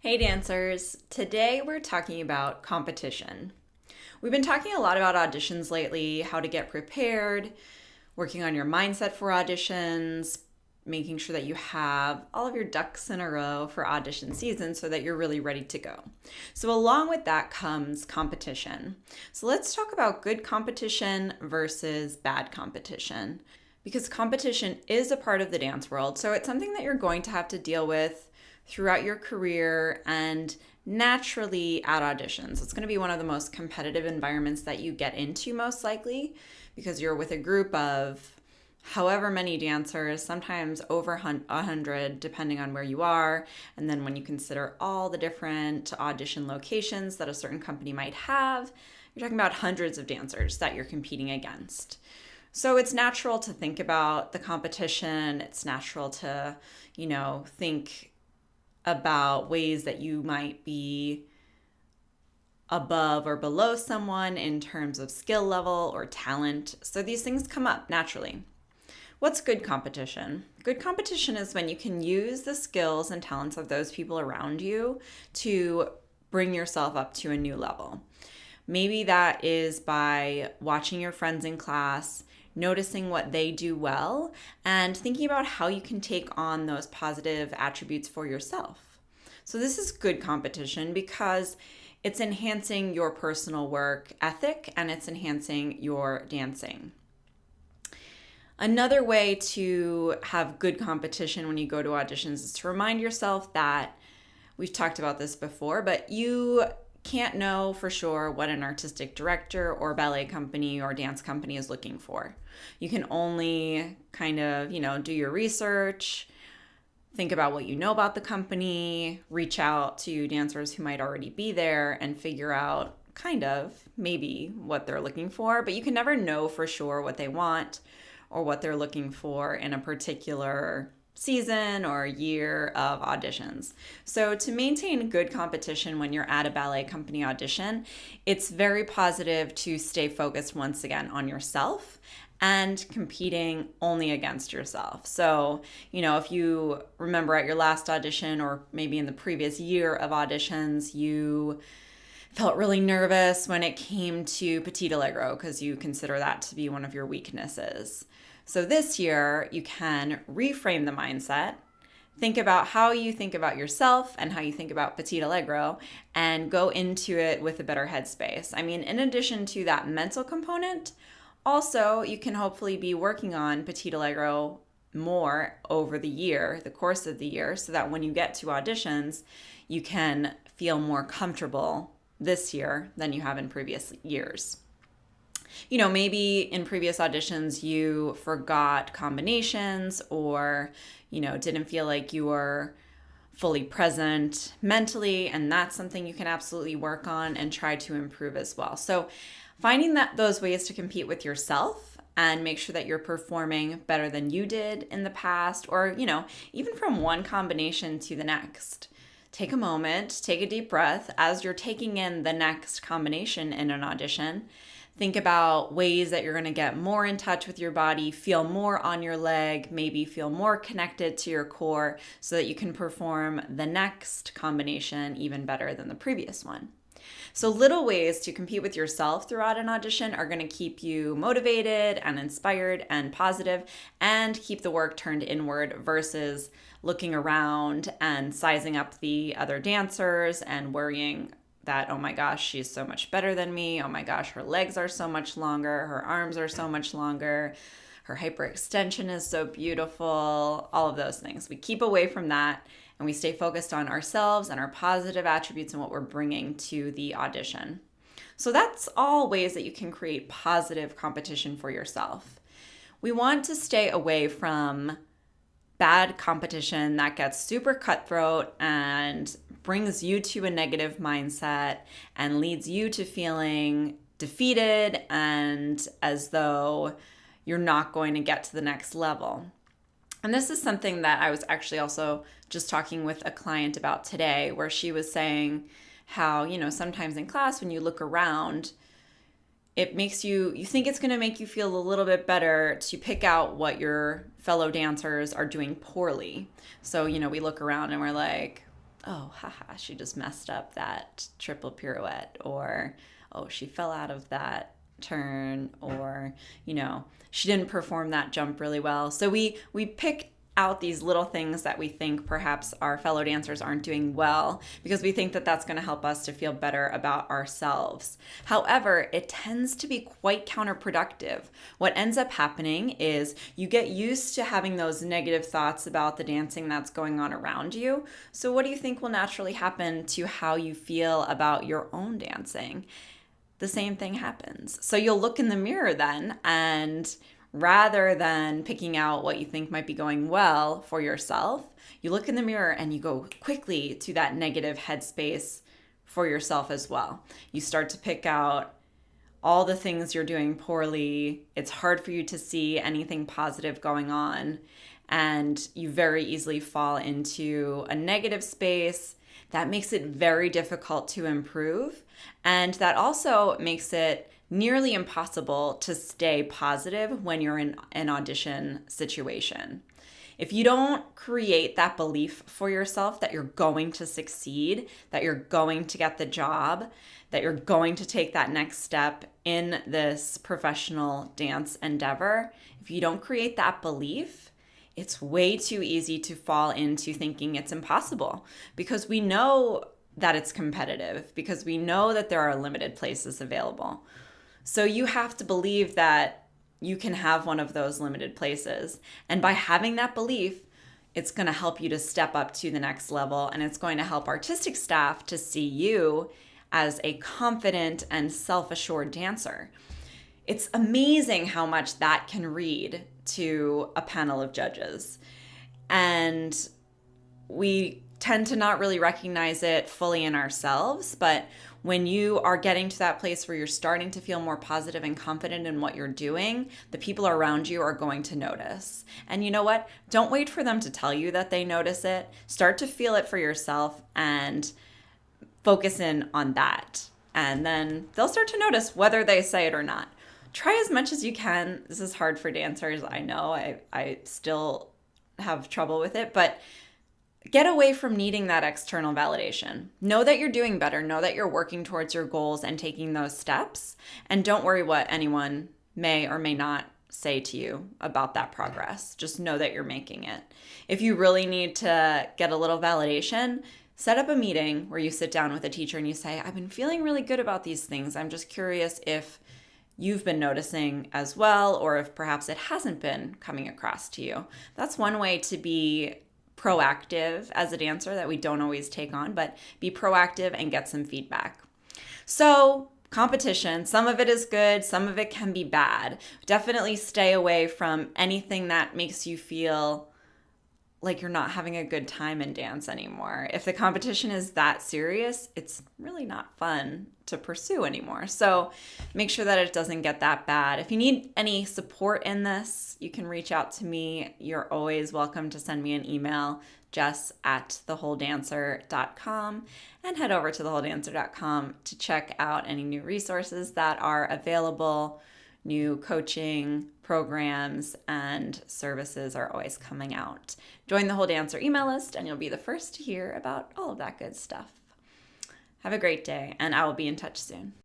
Hey dancers, today we're talking about competition. We've been talking a lot about auditions lately, how to get prepared, working on your mindset for auditions, making sure that you have all of your ducks in a row for audition season so that you're really ready to go. So along with that comes competition. So let's talk about good competition versus bad competition, because competition is a part of the dance world. So it's something that you're going to have to deal with throughout your career and naturally at auditions. It's going to be one of the most competitive environments that you get into, most likely, because you're with a group of however many dancers, sometimes over 100, depending on where you are. And then when you consider all the different audition locations that a certain company might have, you're talking about hundreds of dancers that you're competing against. So it's natural to think about the competition. It's natural to, think about ways that you might be above or below someone in terms of skill level or talent. So these things come up naturally. What's good competition? Good competition is when you can use the skills and talents of those people around you to bring yourself up to a new level. Maybe that is by watching your friends in class, noticing what they do well, and thinking about how you can take on those positive attributes for yourself. So this is good competition because it's enhancing your personal work ethic and it's enhancing your dancing. Another way to have good competition when you go to auditions is to remind yourself that, we've talked about this before, but you can't know for sure what an artistic director or ballet company or dance company is looking for. You can only kind of, do your research, think about what you know about the company, reach out to dancers who might already be there and figure out kind of maybe what they're looking for, but you can never know for sure what they want or what they're looking for in a particular season or year of auditions. So to maintain good competition when you're at a ballet company audition, it's very positive to stay focused once again on yourself and competing only against yourself. So, if you remember at your last audition or maybe in the previous year of auditions, you felt really nervous when it came to Petit Allegro because you consider that to be one of your weaknesses. So this year, you can reframe the mindset, think about how you think about yourself and how you think about Petit Allegro, and go into it with a better headspace. In addition to that mental component, also you can hopefully be working on Petit Allegro more over the course of the year, so that when you get to auditions, you can feel more comfortable this year than you have in previous years. Maybe in previous auditions you forgot combinations or, didn't feel like you were fully present mentally, and that's something you can absolutely work on and try to improve as well. So finding those ways to compete with yourself and make sure that you're performing better than you did in the past, or, even from one combination to the next. Take a moment, take a deep breath as you're taking in the next combination in an audition. Think about ways that you're going to get more in touch with your body, feel more on your leg, maybe feel more connected to your core so that you can perform the next combination even better than the previous one. So little ways to compete with yourself throughout an audition are going to keep you motivated and inspired and positive and keep the work turned inward versus looking around and sizing up the other dancers and worrying that, oh my gosh, she's so much better than me. Oh my gosh, her legs are so much longer. Her arms are so much longer. Her hyperextension is so beautiful. All of those things. We keep away from that and we stay focused on ourselves and our positive attributes and what we're bringing to the audition. So that's all ways that you can create positive competition for yourself. We want to stay away from bad competition that gets super cutthroat and brings you to a negative mindset and leads you to feeling defeated and as though you're not going to get to the next level. And this is something that I was actually also just talking with a client about today, where she was saying how, sometimes in class when you look around, it makes you think it's going to make you feel a little bit better to pick out what your fellow dancers are doing poorly. So, we look around and we're like, oh, haha, she just messed up that triple pirouette, or oh, she fell out of that turn, or she didn't perform that jump really well. So we pick out these little things that we think perhaps our fellow dancers aren't doing well, because we think that that's going to help us to feel better about ourselves. However, it tends to be quite counterproductive. What ends up happening is you get used to having those negative thoughts about the dancing that's going on around you. So what do you think will naturally happen to how you feel about your own dancing? The same thing happens. So you'll look in the mirror then, and rather than picking out what you think might be going well for yourself, you look in the mirror and you go quickly to that negative headspace for yourself as well. You start to pick out all the things you're doing poorly. It's hard for you to see anything positive going on, and you very easily fall into a negative space. That makes it very difficult to improve, and that also makes it nearly impossible to stay positive when you're in an audition situation. If you don't create that belief for yourself that you're going to succeed, that you're going to get the job, that you're going to take that next step in this professional dance endeavor, if you don't create that belief, it's way too easy to fall into thinking it's impossible, because we know that it's competitive, because we know that there are limited places available. So you have to believe that you can have one of those limited places. And by having that belief, it's going to help you to step up to the next level. And it's going to help artistic staff to see you as a confident and self-assured dancer. It's amazing how much that can read to a panel of judges. And we tend to not really recognize it fully in ourselves, but when you are getting to that place where you're starting to feel more positive and confident in what you're doing, the people around you are going to notice. And you know what? Don't wait for them to tell you that they notice it. Start to feel it for yourself and focus in on that. And then they'll start to notice whether they say it or not. Try as much as you can. This is hard for dancers. I know I still have trouble with it, but get away from needing that external validation. Know that you're doing better. Know that you're working towards your goals and taking those steps. And don't worry what anyone may or may not say to you about that progress. Just know that you're making it. If you really need to get a little validation, set up a meeting where you sit down with a teacher and you say, I've been feeling really good about these things. I'm just curious if you've been noticing as well, or if perhaps it hasn't been coming across to you. That's one way to be proactive as a dancer that we don't always take on, but be proactive and get some feedback. So competition, some of it is good, some of it can be bad. Definitely stay away from anything that makes you feel like you're not having a good time in dance anymore. If the competition is that serious, it's really not fun to pursue anymore. So make sure that it doesn't get that bad. If you need any support in this, you can reach out to me. You're always welcome to send me an email, jess@thewholedancer.com, and head over to thewholedancer.com to check out any new resources that are available. New coaching programs and services are always coming out. Join the Whole Dancer email list and you'll be the first to hear about all of that good stuff. Have a great day, and I will be in touch soon.